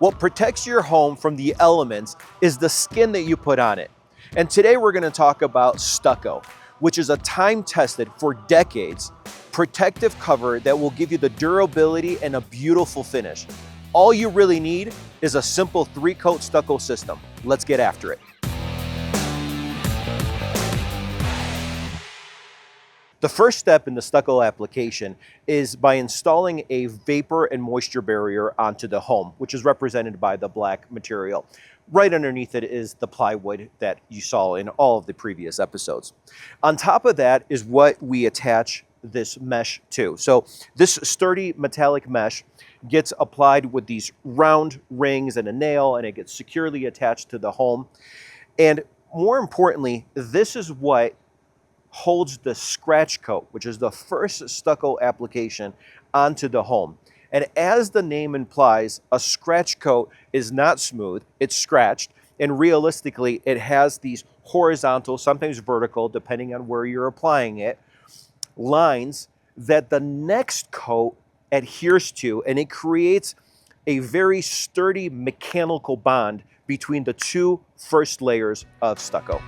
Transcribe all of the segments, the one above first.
What protects your home from the elements is the skin that you put on it. And today we're going to talk about Stucco, which is a time-tested for decades protective cover that will give you the durability and a beautiful finish. All you really need is a simple 3-coat stucco system. Let's get after it. The first step in the stucco application is by installing a vapor and moisture barrier onto the home, which is represented by the black material. Right underneath it is the plywood that you saw in all of the previous episodes. On top of that is what we attach this mesh to. So this sturdy metallic mesh gets applied with these round rings and a nail, and it gets securely attached to the home. And more importantly, this is what holds the scratch coat, which is the first stucco application, onto the home. And as the name implies, a scratch coat is not smooth, it's scratched, and realistically it has these horizontal, sometimes vertical, depending on where you're applying it, lines that the next coat adheres to, and it creates a very sturdy mechanical bond between the two first layers of stucco.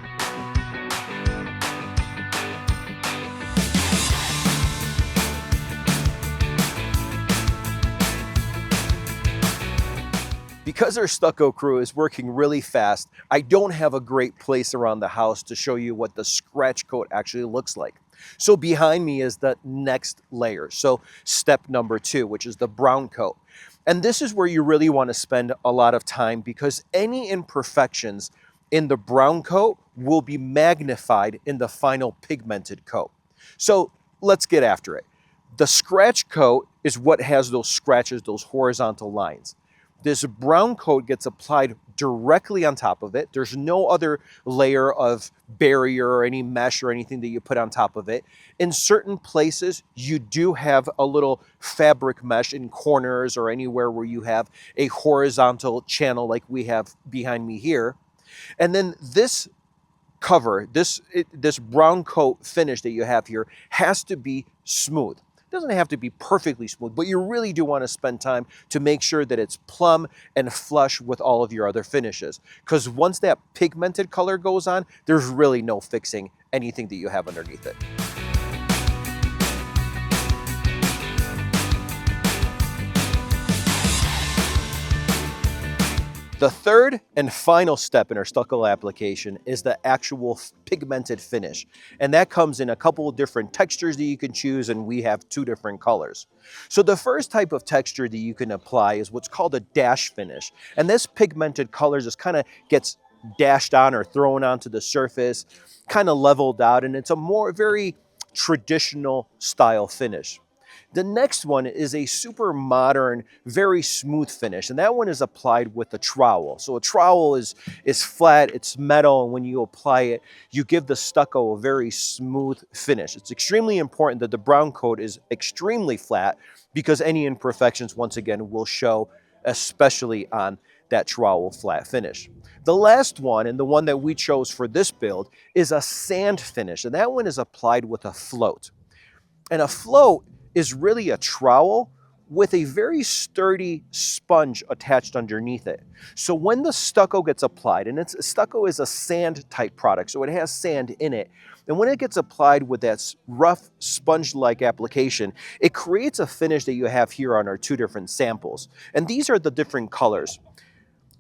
Because our stucco crew is working really fast, I don't have a great place around the house to show you what the scratch coat actually looks like. So behind me is the next layer. So step number 2, which is the brown coat. And this is where you really want to spend a lot of time because any imperfections in the brown coat will be magnified in the final pigmented coat. So let's get after it. The scratch coat is what has those scratches, those horizontal lines. This brown coat gets applied directly on top of it. There's no other layer of barrier or any mesh or anything that you put on top of it. In certain places, you do have a little fabric mesh in corners or anywhere where you have a horizontal channel like we have behind me here. And then this cover, this brown coat finish that you have here has to be smooth. It doesn't have to be perfectly smooth, but you really do want to spend time to make sure that it's plumb and flush with all of your other finishes. Because once that pigmented color goes on, there's really no fixing anything that you have underneath it. The third and final step in our stucco application is the actual pigmented finish. And that comes in a couple of different textures that you can choose, and we have 2 different colors. So the first type of texture that you can apply is what's called a dash finish. And this pigmented color just kind of gets dashed on or thrown onto the surface, kind of leveled out, and it's a very traditional style finish. The next one is a super modern, very smooth finish, and that one is applied with a trowel. So a trowel is flat, it's metal, and when you apply it, you give the stucco a very smooth finish. It's extremely important that the brown coat is extremely flat because any imperfections, once again, will show, especially on that trowel flat finish. The last one, and the one that we chose for this build, is a sand finish, and that one is applied with a float. And a float is really a trowel with a very sturdy sponge attached underneath it. So when the stucco gets applied, and stucco is a sand type product, so it has sand in it, and when it gets applied with that rough sponge-like application, it creates a finish that you have here on our 2 different samples. And these are the different colors.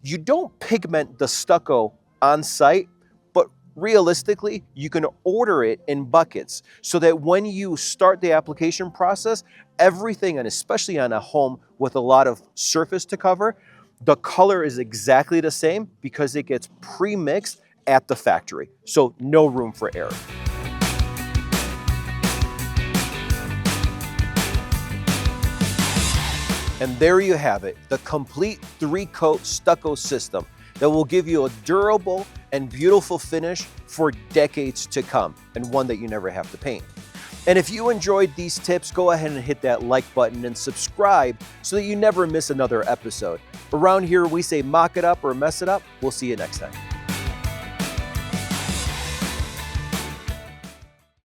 You don't pigment the stucco on site, but realistically, you can order it in buckets so that when you start the application process, everything, and especially on a home with a lot of surface to cover, the color is exactly the same because it gets pre-mixed at the factory. So no room for error. And there you have it, the complete 3-coat stucco system that will give you a durable and beautiful finish for decades to come, and one that you never have to paint. And if you enjoyed these tips, go ahead and hit that like button and subscribe so that you never miss another episode. Around here, we say mock it up or mess it up. We'll see you next time.